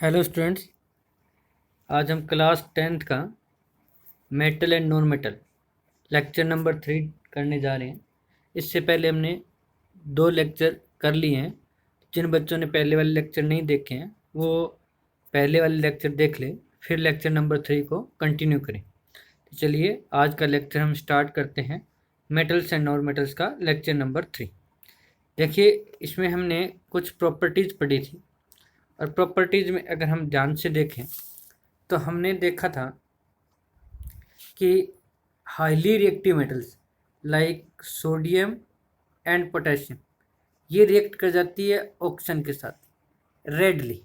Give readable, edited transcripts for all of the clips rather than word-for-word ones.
Hello students. आज हम class 10th का metal and non metal lecture number 3 करने जा रहे हैं। इससे पहले हमने 2 लेक्चर कर लिए हैं। जिन बच्चों ने पहले वाले लेक्चर नहीं देखे हैं वो पहले वाले लेक्चर देख लें, फिर लेक्चर नंबर 3 को कंटिन्यू करें। तो चलिए आज का लेक्चर हम स्टार्ट करते हैं। मेटल्स एंड नॉन मेटल्स का लेक्चर नंबर 3। देखिए, इसमें हमने कुछ प्रॉपर्टीज़ पढ़ी थी, और प्रॉपर्टीज़ में अगर हम ध्यान से देखें तो हमने देखा था कि highly reactive metals like sodium and potassium ये रिएक्ट कर जाती है ऑक्सीजन के साथ रेडली,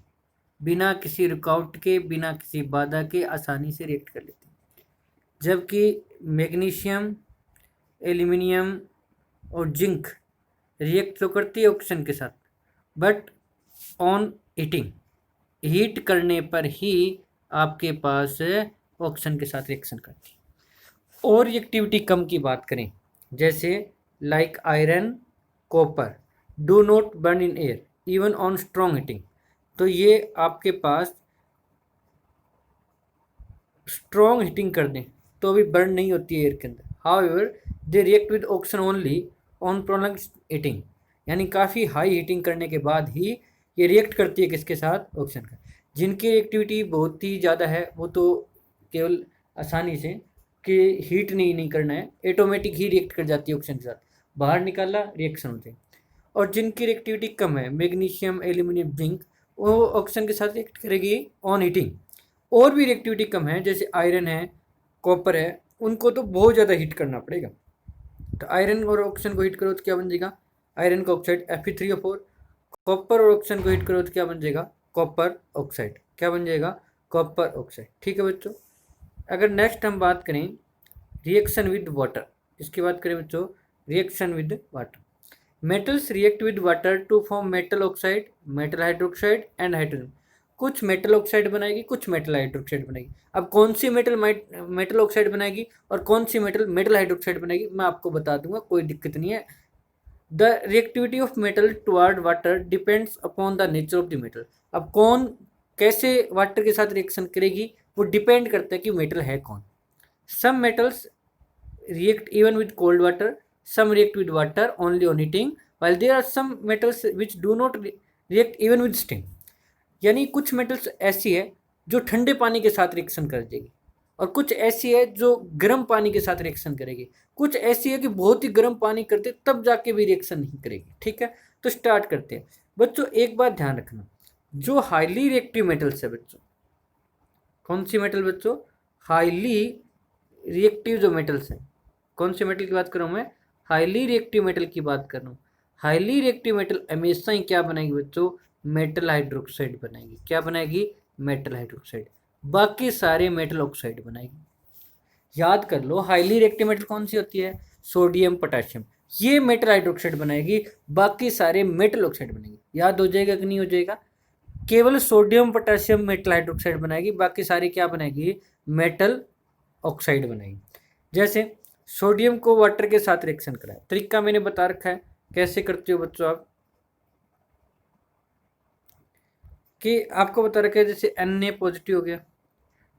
बिना किसी रुकावट के, बिना किसी बाधा के आसानी से रिएक्ट कर लेती है। जबकि मैग्नीशियम, एल्यूमिनियम और जिंक रिएक्ट तो करती है ऑक्सीजन के साथ, बट ऑन हीटिंग, हीट करने पर ही आपके पास ऑक्सीजन के साथ रिएक्शन करती है। और रिएक्टिविटी कम की बात करें, जैसे like iron, copper do not burn in air even on strong heating, तो ये आपके पास स्ट्रॉन्ग हीटिंग कर दें तो भी बर्न नहीं होती है एयर के अंदर। However they react with oxygen only on prolonged heating, यानी काफ़ी हाई हीटिंग करने के बाद ही ये रिएक्ट करती है किसके साथ, ऑक्सीजन का। जिनकी रिएक्टिविटी बहुत ही ज़्यादा है वो तो केवल आसानी से कि हीट नहीं करना है, ऑटोमेटिक ही रिएक्ट कर जाती है ऑक्सीजन के साथ, बाहर निकाला रिएक्शन होते हैं। और जिनकी रिएक्टिविटी कम है, मैग्नीशियम, एल्यूमिनियम, जिंक, वो ऑक्सीजन के साथ रिएक्ट करेगी ऑन हीटिंग। और भी रिएक्टिविटी कम है, जैसे आयरन है, कॉपर है, उनको तो बहुत ज़्यादा हीट करना पड़ेगा। तो आयरन और ऑक्सीजन को हीट करो तो क्या बन जाएगा, आयरन का ऑक्साइड Fe3O4। कॉपर और ऑक्सीजन को हीट करो तो क्या बन जाएगा, कॉपर ऑक्साइड। क्या बन जाएगा, कॉपर ऑक्साइड। ठीक है बच्चों। अगर नेक्स्ट हम बात करें रिएक्शन विद वाटर, इसकी बात करें बच्चों, reaction with water. Metals react with water to form metal oxide, metal hydroxide and hydrogen. कुछ मेटल ऑक्साइड बनाएगी, कुछ मेटल हाइड्रोक्साइड बनाएगी। अब कौन सी मेटल ऑक्साइड बनाएगी और कौन सी मेटल हाइड्रोक्साइड बनाएगी मैं आपको बता दूंगा, कोई दिक्कत नहीं है। The reactivity of metal toward water depends upon the nature of the metal. अब कौन कैसे वाटर के साथ रिएक्शन करेगी वो डिपेंड करता है कि मेटल है कौन। Some metals react even with cold water, some react with water only on heating, while there are some metals which do not react even with steam। यानी कुछ मेटल्स ऐसी है जो ठंडे पानी के साथ रिएक्शन कर देगी, और कुछ ऐसी है जो गर्म पानी के साथ रिएक्शन करेगी, कुछ ऐसी है कि बहुत ही गर्म पानी करते तब जाके भी रिएक्शन नहीं करेगी। ठीक है, तो स्टार्ट करते हैं बच्चों। एक बात ध्यान रखना, जो हाईली रिएक्टिव मेटल्स है बच्चों, कौन सी मेटल बच्चों, हाईली रिएक्टिव जो मेटल्स हैं, कौन से मेटल की बात कर रहा हूँ मैं, हाईली रिएक्टिव मेटल की बात कर रहा हूँ। हाईली रिएक्टिव मेटल हमेशा ही क्या बनाएगी बच्चों, मेटल हाइड्रोक्साइड बनाएगी। क्या बनाएगी, मेटल हाइड्रोक्साइड। बाकी सारे मेटल ऑक्साइड बनाएगी। याद कर लो, हाईली रिएक्टिव मेटल कौन सी होती है, सोडियम, पोटेशियम, ये मेटल हाइड्रोक्साइड बनाएगी, बाकी सारे मेटल ऑक्साइड बनेगी। याद हो जाएगा कि नहीं हो जाएगा, केवल सोडियम पोटेशियम मेटल हाइड्रोक्साइड बनाएगी, बाकी सारी क्या बनाएगी, मेटल ऑक्साइड बनाएगी। जैसे सोडियम को वाटर के साथ रिएक्शन कराए, तरीका मैंने बता रखा है कैसे करते हो बच्चों आप, कि आपको बता रखा है जैसे Na पॉजिटिव हो गया,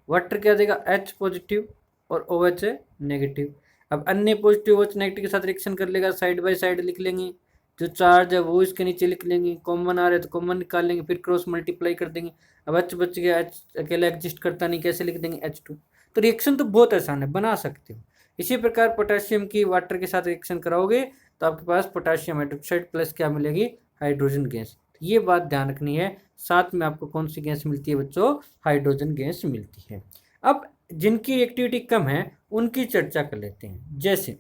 वाटर क्या देगा, H पॉजिटिव और OH नेगेटिव। अब Na पॉजिटिव OH नेगेटिव के साथ रिएक्शन कर लेगा, साइड बाय साइड लिख लेंगे, जो चार्ज है वो इसके नीचे लिख लेंगे, कॉमन आ रहा है तो कॉमन निकाल लेंगे, फिर क्रॉस मल्टीप्लाई कर देंगे। अब H बच गया, H अकेला एग्जिस्ट करता नहीं, कैसे लिख देंगे, H2। तो रिएक्शन तो बहुत आसान है, बना सकते हो। इसी प्रकार पोटेशियम की वाटर के साथ रिएक्शन कराओगे तो आपके पास पोटेशियम हाइड्रोक्साइड प्लस क्या मिलेगी, हाइड्रोजन गैस। ये बात ध्यान रखनी है। साथ में आपको कौन सी गैस मिलती है बच्चों, हाइड्रोजन गैस मिलती है। अब जिनकी एक्टिविटी कम है उनकी चर्चा कर लेते हैं। जैसे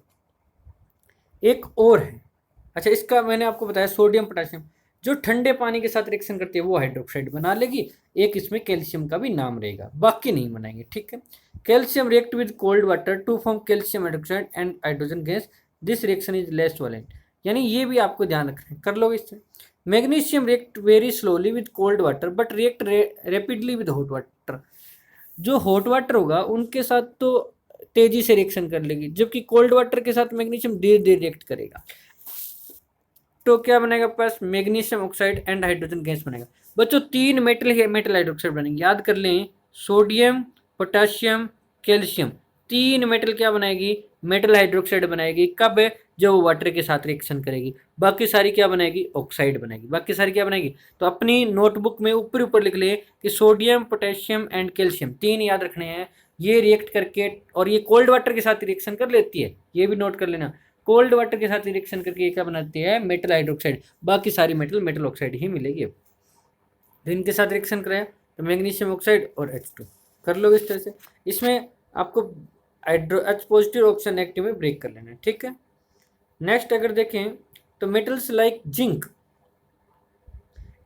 एक और है, अच्छा इसका मैंने आपको बताया सोडियम पोटेशियम, जो ठंडे पानी के साथ रिएक्शन करती है वो हाइड्रोक्साइड बना लेगी। एक इसमें कैल्शियम का भी नाम रहेगा, बाकी नहीं बनाएंगे। ठीक है, calcium react with cold water to form calcium hydroxide and hydrogen gas, this reaction is less violent. यानी ये भी आपको ध्यान रखना, कर लो इससे। Magnesium react very slowly with cold water but react rapidly with hot water. जो हॉट वाटर होगा उनके साथ तो तेजी से रिएक्शन कर लेगी, जबकि कोल्ड वाटर के साथ मैग्नीशियम धीरे धीरे रिएक्ट करेगा। तो क्या बनेगा पास, magnesium oxide and hydrogen gas बनेगा। बच्चों 3 मेटल हाइड्रोक्साइड बनेंगे, याद कर लें, सोडियम, पोटाशियम, कैल्शियम, 3 मेटल क्या बनाएगी, मेटल हाइड्रोक्साइड बनाएगी। कब, जब वो वाटर के साथ रिएक्शन करेगी। बाकी सारी क्या बनाएगी, ऑक्साइड बनेगी। बाकी सारी क्या बनाएगी, तो अपनी नोटबुक में ऊपर ऊपर लिख ले कि सोडियम, पोटेशियम एंड कैल्शियम 3 याद रखने हैं। ये रिएक्ट करके, और ये कोल्ड वाटर के साथ रिएक्शन कर लेती है, ये भी नोट कर लेना। कोल्ड वाटर के साथ रिएक्शन करके ये क्या बनाती है, मेटल हाइड्रोक्साइड। बाकी सारी मेटल ऑक्साइड ही मिलेगी। अब तो इनके साथ रिएक्शन करें तो मैग्नीशियम ऑक्साइड और H2 कर लो इस तरह से। इसमें आपको H पॉजिटिव ऑक्सीजन नेगेटिव में ब्रेक कर लेना है, ठीक है। नेक्स्ट अगर देखें तो metals like zinc,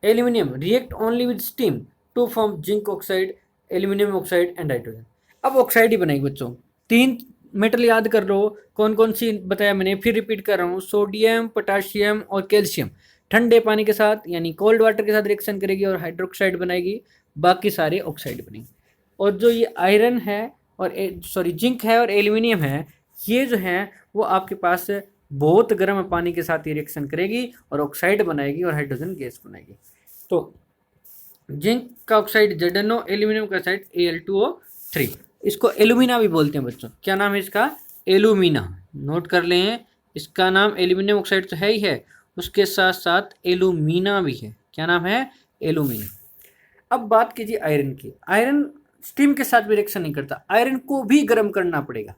aluminium react only with steam to form zinc oxide, aluminium oxide and hydrogen. अब ऑक्साइड ही बनेगी बच्चों। 3 मेटल याद कर लो, कौन कौन सी बताया मैंने, फिर रिपीट कर रहा हूँ, सोडियम, पोटाशियम और कैल्शियम ठंडे पानी के साथ यानी कोल्ड वाटर के साथ रिएक्शन करेगी और हाइड्रोक्साइड बनाएगी। बाकी सारे ऑक्साइड बनेंगे। और जो ये आयरन है और जिंक है और एल्यूमिनियम है, ये जो है वो आपके पास बहुत गर्म पानी के साथ ये रिएक्शन करेगी और ऑक्साइड बनाएगी और हाइड्रोजन गैस बनाएगी। तो जिंक का ऑक्साइड ZnO, एल्यूमिनियम का ऑक्साइड Al2O3। इसको एलुमिना भी बोलते हैं बच्चों। क्या नाम है इसका, एलुमिना। नोट कर लें, इसका नाम एल्यूमिनियम ऑक्साइड तो है ही है, उसके साथ साथ एलुमिना भी है। क्या नाम है, एलुमिना। अब बात कीजिए आयरन की। आयरन स्टीम के साथ भी रिएक्शन नहीं करता, आयरन को भी गर्म करना पड़ेगा।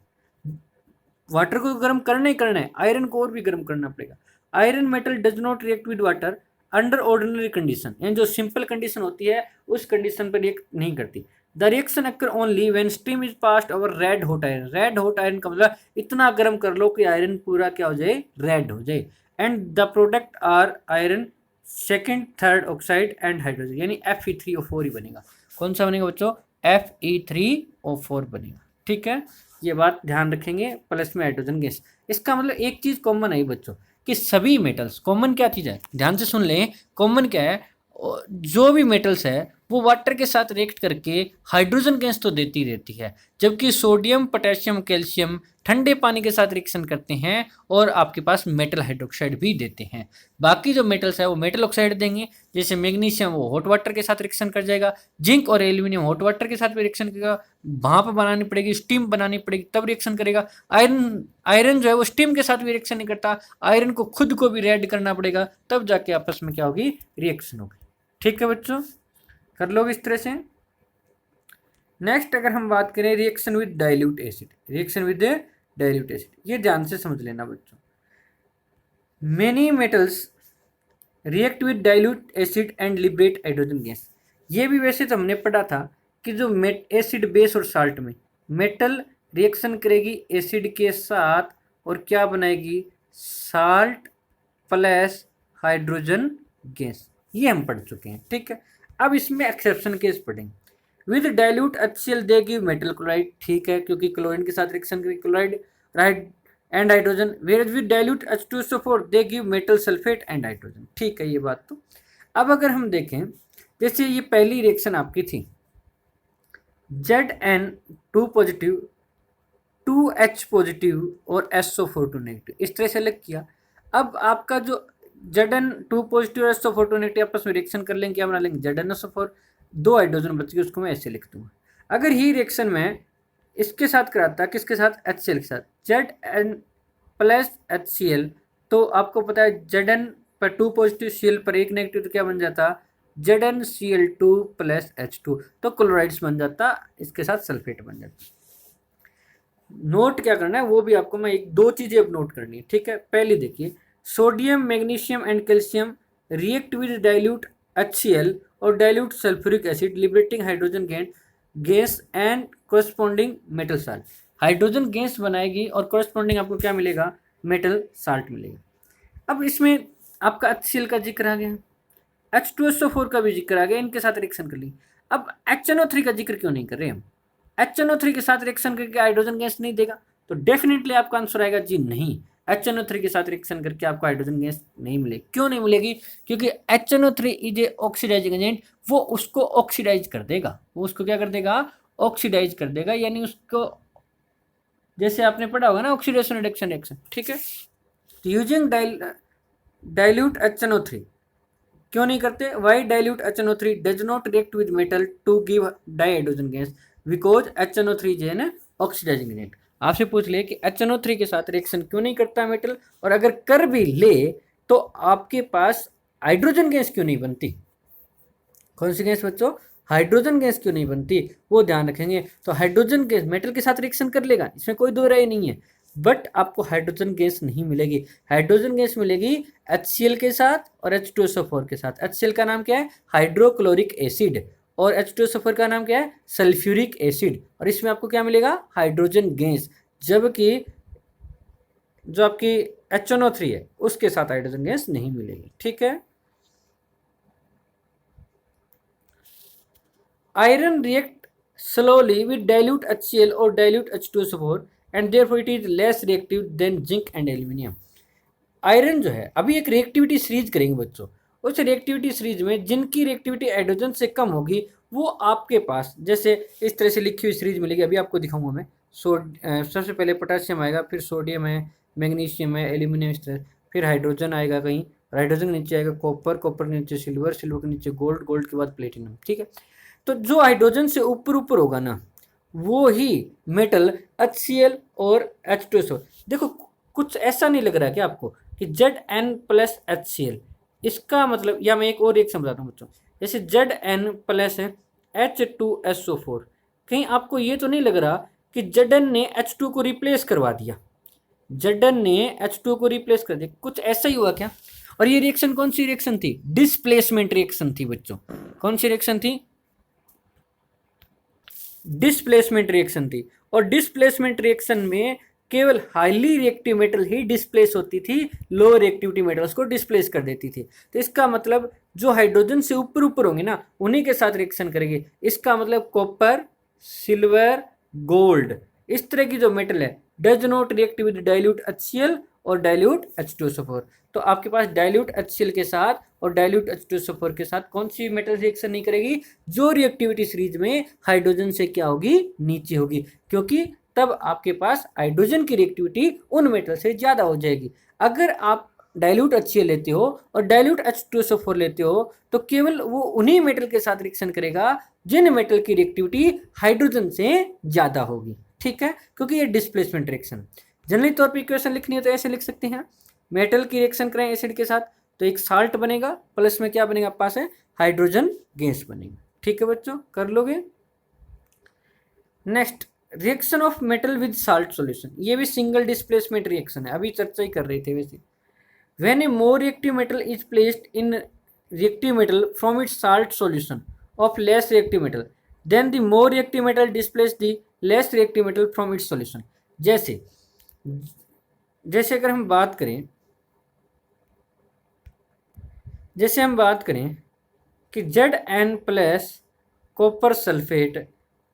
वाटर को गर्म करना ही करना है, आयरन को और भी गर्म करना पड़ेगा। Iron metal does not react with water under ordinary condition, यानी जो सिंपल कंडीशन होती है उस कंडीशन पर रिएक्ट नहीं करती। The reaction occur only when steam is passed over red hot iron. Red hot iron का मतलब इतना गर्म कर लो कि आयरन पूरा क्या हो जाए, रेड हो जाए। And the product are iron second third oxide and hydrogen, यानी Fe3O4 ही बनेगा। कौन सा बनेगा बच्चों, Fe3O4 बनेगा, ठीक है। ये बात ध्यान रखेंगे। प्लस में हाइड्रोजन गैस, इसका मतलब एक चीज कॉमन है बच्चों कि सभी मेटल्स, कॉमन क्या चीज है, ध्यान से सुन लें, कॉमन क्या है, जो भी मेटल्स है वो वाटर के साथ रिएक्ट करके हाइड्रोजन गैस तो देती रहती है। जबकि सोडियम, पोटेशियम, कैल्शियम ठंडे पानी के साथ रिएक्शन करते हैं और आपके पास मेटल हाइड्रोक्साइड भी देते हैं। बाकी जो मेटल्स है वो मेटल ऑक्साइड देंगे। जैसे मैग्नीशियम वो हॉट वाटर के साथ रिएक्शन कर जाएगा, जिंक और एल्यूमिनियम हॉट वाटर के साथ भी रिएक्शन करेगा, भाप बनानी पड़ेगी, स्टीम बनानी पड़ेगी तब रिएक्शन करेगा। आयरन जो है वो स्टीम के साथ भी रिएक्शन नहीं करता, आयरन को खुद को भी रेड करना पड़ेगा तब जाके आपस में क्या होगी, रिएक्शन होगी। ठीक है बच्चों, कर लो इस तरह से। नेक्स्ट अगर हम बात करें reaction with dilute acid, reaction with dilute acid, ये ध्यान से समझ लेना बच्चों। Many metals react with dilute acid and liberate hydrogen gas. ये भी वैसे तो हमने पढ़ा था कि जो एसिड बेस और साल्ट में मेटल रिएक्शन करेगी एसिड के साथ और क्या बनाएगी, साल्ट प्लस हाइड्रोजन गैस, ये हम पढ़ चुके हैं, ठीक है। अब इसमें एक्सेप्शन केस पढ़ेंगे। With dilute HCl they give metal chloride, ठीक है, क्योंकि क्लोरीन के साथ रिएक्शन करेगी chloride, right, and hydrogen. Where with dilute H2SO4 they give metal sulphate and hydrogen, ठीक है ये बात तो। अब अगर हम देखें, जैसे ये पहली रिएक्शन आपकी थी Zn2 पॉजिटिव 2H पॉजिटिव और SO4 नेगेटिव, इस तरह से अलग किया। अब आपका जो Zn2 पॉजिटिव और SO4 नेगेटिव आपस में रिएक्शन कर लेंगे, क्या बना लेंगे, ZnSO4, 2 हाइड्रोजन बच गए, उसको मैं ऐसे लिख दूंगा। अगर ही रिएक्शन में इसके साथ कराता, किसके साथ, HCl के साथ, Zn प्लस HCl, तो आपको पता है Zn पर 2 पॉजिटिव Cl पर 1 नेगेटिव, तो क्या बन जाता, ZnCl2 प्लस H2, तो क्लोराइड्स बन जाता, इसके साथ सल्फेट बन जाता। नोट क्या करना है वो भी आपको मैं एक दो चीजें अब नोट करनी है, ठीक है। पहली देखिए, sodium, magnesium and calcium react with dilute HCl और dilute sulphuric acid liberating hydrogen gas and corresponding metal salt. Hydrogen gas बनाएगी और कोरस्पॉन्डिंग आपको क्या मिलेगा, मेटल साल्ट मिलेगा। अब इसमें आपका HCl का जिक्र आ गया, H2SO4 का भी जिक्र आ गया, इनके साथ रिएक्शन कर ली। अब HNO3 का जिक्र क्यों नहीं कर रहे हम, HNO3 के साथ रिएक्शन करके हाइड्रोजन गैस नहीं देगा, तो डेफिनेटली आपका आंसर आएगा जी नहीं, HNO3 के साथ रिएक्शन करके आपको हाइड्रोजन गैस नहीं मिलेगी। क्यों नहीं मिलेगी, क्योंकि HNO3 is a oxidising agent, वो उसको ऑक्सीडाइज कर देगा, वो उसको क्या कर देगा, ऑक्सीडाइज कर देगा, यानी उसको, जैसे आपने पढ़ा होगा ना ऑक्सीडेशन रिडक्शन रिएक्शन, ठीक है। यूजिंग डाइल्यूट HNO3 क्यों नहीं करते? Why dilute HNO3 does not react with metal to give dihydrogen gas because HNO3 जो है ना ऑक्सीडाइजिंग एजेंट। आपसे पूछ ले कि HNO3 के साथ रिएक्शन क्यों नहीं करता मेटल, और अगर कर भी ले तो आपके पास हाइड्रोजन गैस क्यों नहीं बनती? कौन सी गैस बच्चों? हाइड्रोजन गैस क्यों नहीं बनती, वो ध्यान रखेंगे। तो हाइड्रोजन गैस मेटल के साथ रिएक्शन कर लेगा, इसमें कोई दो राय नहीं है, बट आपको हाइड्रोजन गैस नहीं मिलेगी। हाइड्रोजन गैस मिलेगी HCl के साथ और H2SO4 के साथ। HCl का नाम क्या है? Hydrochloric acid. और H2SO4 का नाम क्या है? Sulphuric acid. और इसमें आपको क्या मिलेगा? Hydrogen gas. जबकि जो आपकी HNO3 है उसके साथ हाइड्रोजन गैस नहीं मिलेगी। ठीक है। Iron react slowly with dilute HCl or dilute H2SO4 and therefore it is less reactive than zinc and aluminium. Iron जो है अभी एक रिएक्टिविटी सीरीज करेंगे बच्चों, उस रिएक्टिविटी सीरीज में जिनकी रिएक्टिविटी हाइड्रोजन से कम होगी वो आपके पास जैसे इस तरह से लिखी हुई सीरीज मिलेगी। अभी आपको दिखाऊंगा मैं। सबसे पहले पोटेशियम आएगा, फिर सोडियम है, मैग्नीशियम है, एल्यूमिनियम, इस तरह, फिर हाइड्रोजन आएगा कहीं, हाइड्रोजन के नीचे आएगा कॉपर, कॉपर के नीचे सिल्वर, सिल्वर के नीचे गोल्ड, गोल्ड के बाद प्लेटिनम। ठीक है। तो जो हाइड्रोजन से ऊपर ऊपर होगा ना वो ही मेटल HCl और H2SO। देखो कुछ ऐसा नहीं लग रहा है क्या आपको कि Zn+HCl, इसका मतलब, या मैं एक और रिएक्शन बताता हूँ बच्चों, जैसे Zn+H2SO4, कहीं आपको ये तो नहीं लग रहा कि Zn ने H2 को रिप्लेस करवा दिया? Zn ने H2 को रिप्लेस कर दिया, कुछ ऐसा ही हुआ क्या? और ये रिएक्शन कौन सी रिएक्शन थी? डिस्प्लेसमेंट रिएक्शन थी बच्चों। कौन सी रिएक्शन थी? डिस्प्लेसमेंट रिएक्शन थी। और डिस्प्लेसमेंट रिएक्शन में केवल हाईली रिएक्टिव मेटल ही डिस्प्लेस होती थी, लो रिएक्टिविटी मेटल्स को डिस्प्लेस कर देती थी। तो इसका मतलब जो हाइड्रोजन से ऊपर ऊपर होंगे ना उन्हीं के साथ रिएक्शन करेंगे। इसका मतलब कॉपर, सिल्वर, गोल्ड, इस तरह की जो मेटल है does not react with dilute HCl और डाइल्यूट H2SO4। तो आपके पास डाइल्यूट HCl के साथ और डाइल्यूट H2SO4 के साथ कौन सी मेटल रिएक्शन नहीं करेगी? जो रिएक्टिविटी सीरीज में हाइड्रोजन से क्या होगी? नीचे होगी, क्योंकि तब आपके पास हाइड्रोजन की रिएक्टिविटी उन मेटल से ज्यादा हो जाएगी। अगर आप डाइल्यूट HCl लेते हो और डाइल्यूट H2SO4 लेते हो तो केवल वो उन्हीं मेटल के साथ रिएक्शन करेगा जिन मेटल की रिएक्टिविटी हाइड्रोजन से ज्यादा होगी। ठीक है, क्योंकि ये डिस्प्लेसमेंट रिएक्शन। जनरली तौर पर इक्वेशन लिखनी है तो ऐसे लिख सकते हैं, मेटल की रिएक्शन करें एसिड के साथ तो एक साल्ट बनेगा, प्लस में क्या बनेगा आपके पास है? हाइड्रोजन गैस बनेगा। ठीक है बच्चों, कर लोगे। Next, reaction of metal with salt solution, ये भी सिंगल डिस्प्लेसमेंट रिएक्शन है, अभी चर्चा ही कर रहे थे वैसे। When a more reactive metal is placed in reactive metal from its salt solution of less reactive metal then the more reactive metal displace the less reactive metal from its solution. जैसे जैसे अगर हम बात करें, जैसे हम बात करें कि Zn+ कॉपर सल्फेट,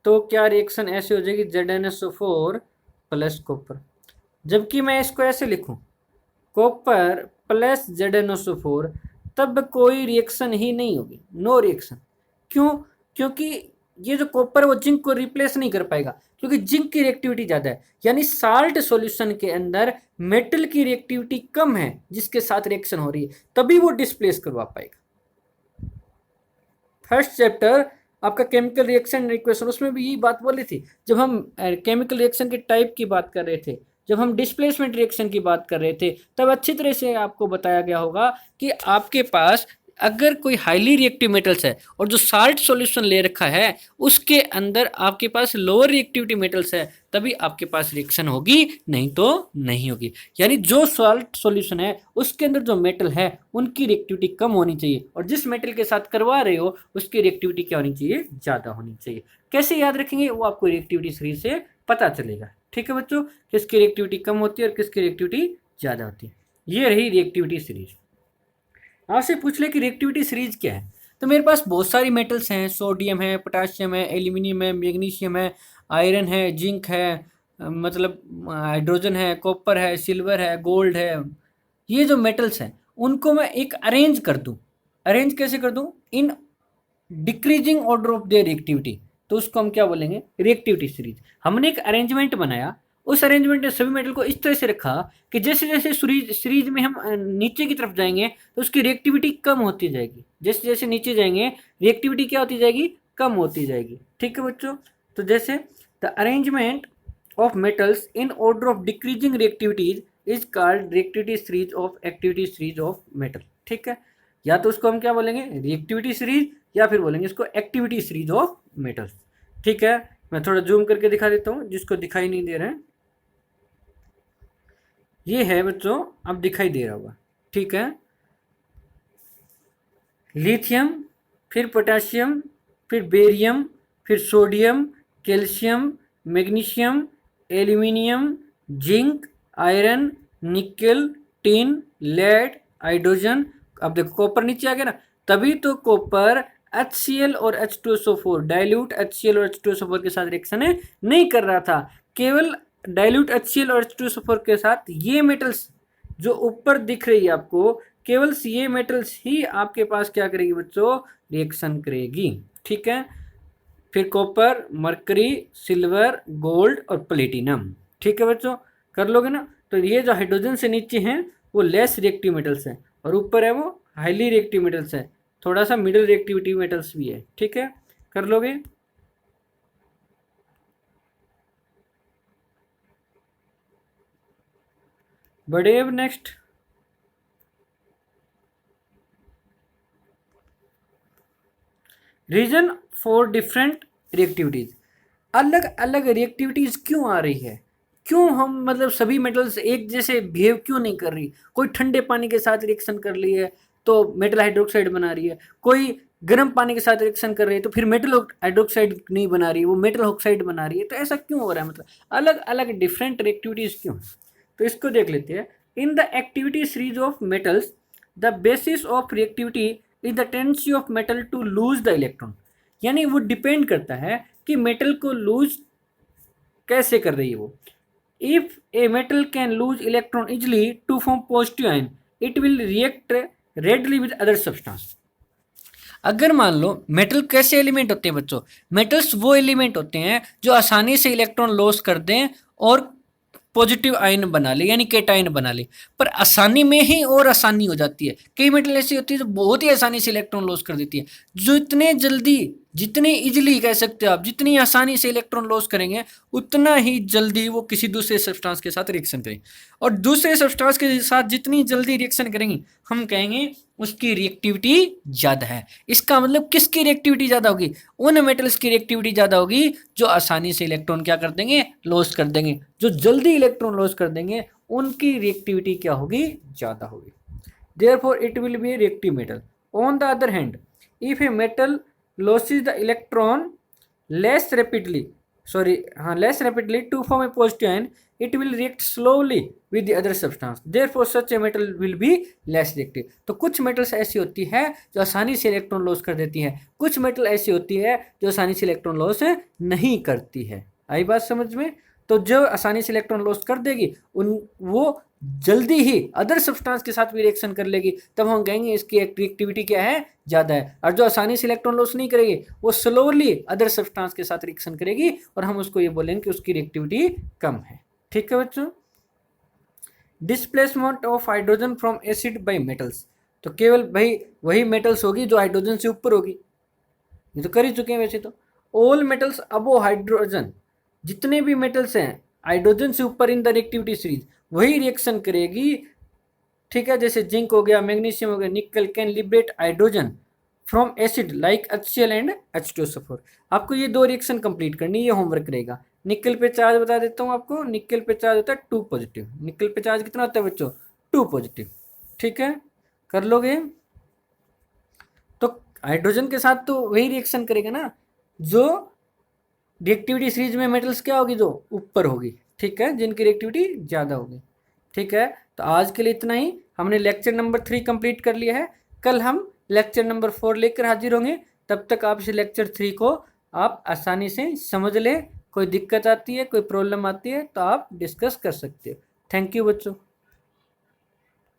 तो क्या रिएक्शन ऐसे हो जाएगी ZnSO4 प्लस कॉपर। जबकि मैं इसको ऐसे लिखूं कॉपर प्लस ZnSO4, तब कोई रिएक्शन ही नहीं होगी, नो रिएक्शन। क्यों? क्योंकि ये जो कॉपर है वो जिंक को रिप्लेस नहीं कर पाएगा, क्योंकि जिंक की रिएक्टिविटी ज़्यादा है। यानी साल्ट सॉल्यूशन के अंदर मेटल की रिएक्टिविटी कम है जिसके साथ रिएक्शन हो रही है, तभी वो डिस्प्लेस करवा पाएगा। फर्स्ट चैप्टर आपका केमिकल रिएक्शन इक्वेशन, उसमें भी यही बात बोली थी जब हम केमिकल रिएक्शन के टाइप की बात कर रहे थे, जब हम डिस्प्लेसमेंट रिएक्शन की बात कर रहे थे, तब अच्छी तरह से आपको बताया गया होगा कि आपके पास अगर कोई हाईली रिएक्टिव मेटल्स है और जो साल्ट सॉल्यूशन ले रखा है उसके अंदर आपके पास लोअर रिएक्टिविटी मेटल्स है, तभी आपके पास रिएक्शन होगी, नहीं तो नहीं होगी। यानी जो साल्ट सॉल्यूशन है उसके अंदर जो मेटल है उनकी रिएक्टिविटी कम होनी चाहिए, और जिस मेटल के साथ करवा रहे हो उसकी रिएक्टिविटी क्या होनी चाहिए? ज़्यादा होनी चाहिए। कैसे याद रखेंगे? वो आपको रिएक्टिविटी सीरीज से पता चलेगा। ठीक है बच्चों, किसकी रिएक्टिविटी कम होती है और किसकी रिएक्टिविटी ज़्यादा होती है। ये रही रिएक्टिविटी सीरीज। आपसे पूछ ले कि रिएक्टिविटी सीरीज क्या है, तो मेरे पास बहुत सारी मेटल्स हैं, सोडियम है, पोटाशियम है, एल्यूमिनियम है, मैग्नीशियम है, आयरन है, जिंक है, मतलब हाइड्रोजन है, कॉपर है, सिल्वर है, गोल्ड है। ये जो मेटल्स हैं उनको मैं एक अरेंज कर दूं। अरेंज कैसे कर दूं? In decreasing order of their reactivity, तो उसको हम क्या बोलेंगे? Reactivity series. हमने एक अरेंजमेंट बनाया, उस अरेंजमेंट ने सभी मेटल को इस तरह से रखा कि जैसे जैसे सीरीज में हम नीचे की तरफ जाएंगे तो उसकी रिएक्टिविटी कम होती जाएगी, जैसे जैसे नीचे जाएंगे रिएक्टिविटी क्या होती जाएगी, कम होती जाएगी। ठीक है बच्चों, तो जैसे the arrangement of metals in order of decreasing reactivities is called reactivity series of activity series of metal. ठीक है, या तो उसको हम क्या बोलेंगे, रिएक्टिविटी सीरीज, या फिर बोलेंगे इसको एक्टिविटी सीरीज ऑफ मेटल्स। ठीक है, मैं थोड़ा जूम करके दिखा देता हूँ जिसको दिखाई नहीं दे रहा है। ये है बच्चों, अब दिखाई दे रहा होगा। ठीक है, लिथियम, फिर पोटेशियम, फिर बेरियम, फिर sodium, calcium, magnesium, aluminium, zinc, iron, निकल, टिन, लेड, हाइड्रोजन। अब देखो कॉपर नीचे आ गया ना, तभी तो कॉपर HCl और H2SO4 डाइल्यूट HCl और H2SO4 के साथ रिएक्शन नहीं कर रहा था। केवल डाइल्यूट HCl और H2SO4 के साथ ये मेटल्स जो ऊपर दिख रही है आपको, केवल ये मेटल्स ही आपके पास क्या करेगी बच्चों, रिएक्शन करेगी। ठीक है, फिर कॉपर, मरकरी, सिल्वर, गोल्ड और प्लेटिनम। ठीक है बच्चों, कर लोगे ना। तो ये जो हाइड्रोजन से नीचे हैं वो लेस रिएक्टिव मेटल्स हैं, और ऊपर है वो हाईली रिएक्टिव मेटल्स हैं, थोड़ा सा मिडिल रिएक्टिविटी मेटल्स भी है। ठीक है, कर लोगे। बढ़े अब next, reason for different reactivities. अलग अलग रिएक्टिविटीज क्यों आ रही है, क्यों हम मतलब सभी मेटल्स एक जैसे बिहेव क्यों नहीं कर रही। कोई ठंडे पानी के साथ रिएक्शन कर रही है तो मेटल हाइड्रोक्साइड बना रही है, कोई गर्म पानी के साथ रिएक्शन कर रही है तो फिर मेटल हाइड्रोक्साइड नहीं बना रही है, वो मेटल ऑक्साइड बना रही है। तो ऐसा क्यों हो रहा है, मतलब अलग अलग डिफरेंट रिएक्टिविटीज क्यों। तो इसको देख लेते हैं। In the activity series of metals the basis of reactivity is the tendency of metal to lose the electron. यानी वो डिपेंड करता है कि मेटल को लूज कैसे कर रही है वो। If a metal can lose electron easily to form positive ion it will react readily with other substance. अगर मान लो मेटल कैसे एलिमेंट होते हैं बच्चों, मेटल्स वो एलिमेंट होते हैं जो आसानी से इलेक्ट्रॉन लॉस कर दें और पॉजिटिव आयन बना ले, यानी केटायन बना ले। पर आसानी में ही और आसानी हो जाती है, कई मेटल ऐसी होती है जो बहुत ही आसानी से इलेक्ट्रॉन लॉस कर देती है। जो इतने जल्दी, जितने इजीली कह सकते हो आप, जितनी आसानी से इलेक्ट्रॉन लॉस करेंगे उतना ही जल्दी वो किसी दूसरे सब्सटेंस के साथ रिएक्शन करेंगे, और दूसरे सब्सटेंस के साथ जितनी जल्दी रिएक्शन करेंगे हम कहेंगे उसकी रिएक्टिविटी ज़्यादा है। इसका मतलब किसकी रिएक्टिविटी ज़्यादा होगी, उन मेटल्स की रिएक्टिविटी ज़्यादा होगी जो आसानी से इलेक्ट्रॉन क्या कर देंगे, लॉस कर देंगे। जो जल्दी इलेक्ट्रॉन लॉस कर देंगे उनकी रिएक्टिविटी क्या होगी, ज़्यादा होगी। Therefore it will be a reactive metal. On the other hand, if a metal loses the electron less rapidly to form a positive ion, it will react slowly with the other substance. Therefore such a metal will be less reactive. तो कुछ metals ऐसी होती है जो आसानी से electron loss कर देती है, कुछ मेटल ऐसी होती है जो आसानी से इलेक्ट्रॉन लॉस नहीं करती है। आई बात समझ में। तो जो आसानी से इलेक्ट्रॉन लॉस कर देगी वो जल्दी ही अदर सब्सटेंस के साथ भी रिएक्शन कर लेगी, तब हम कहेंगे इसकी रिएक्टिविटी क्या है, ज़्यादा है। और जो आसानी से इलेक्ट्रॉन लॉस नहीं करेगी वो स्लोली अदर सब्सटेंस के साथ रिएक्शन करेगी, और हम उसको ये बोलेंगे कि उसकी रिएक्टिविटी कम है। ठीक है बच्चों। Displacement of hydrogen from acid by metals. तो केवल भाई वही मेटल्स होगी जो हाइड्रोजन से ऊपर होगी, ये तो कर ही चुके हैं वैसे तो। ऑल मेटल्स अबो हाइड्रोजन, जितने भी मेटल्स हैं हाइड्रोजन से ऊपर इन द रिएक्टिविटी सीरीज वही रिएक्शन करेगी। ठीक है, जैसे जिंक हो गया, मैग्नीशियम हो गया, निकल can liberate hydrogen from acid like HCl and H2SO4। आपको ये दो रिएक्शन कंप्लीट करनी, ये होमवर्क रहेगा। निकल पे चार्ज बता देता हूँ आपको, निकल पे चार्ज होता है 2 पॉजिटिव। निकल पे चार्ज कितना होता है बच्चों, 2 पॉजिटिव। ठीक है, कर लोगे। तो हाइड्रोजन के साथ तो वही रिएक्शन करेगा ना जो रिएक्टिविटी सीरीज में मेटल्स क्या होगी, जो ऊपर होगी। ठीक है, जिनकी रिएक्टिविटी ज़्यादा होगी। ठीक है, तो आज के लिए इतना ही। हमने लेक्चर नंबर 3 कंप्लीट कर लिया है। कल हम लेक्चर नंबर 4 लेकर हाजिर होंगे। तब तक आप इस लेक्चर 3 को आप आसानी से समझ लें। कोई दिक्कत आती है, कोई प्रॉब्लम आती है तो आप डिस्कस कर सकते हो। थैंक यू बच्चों।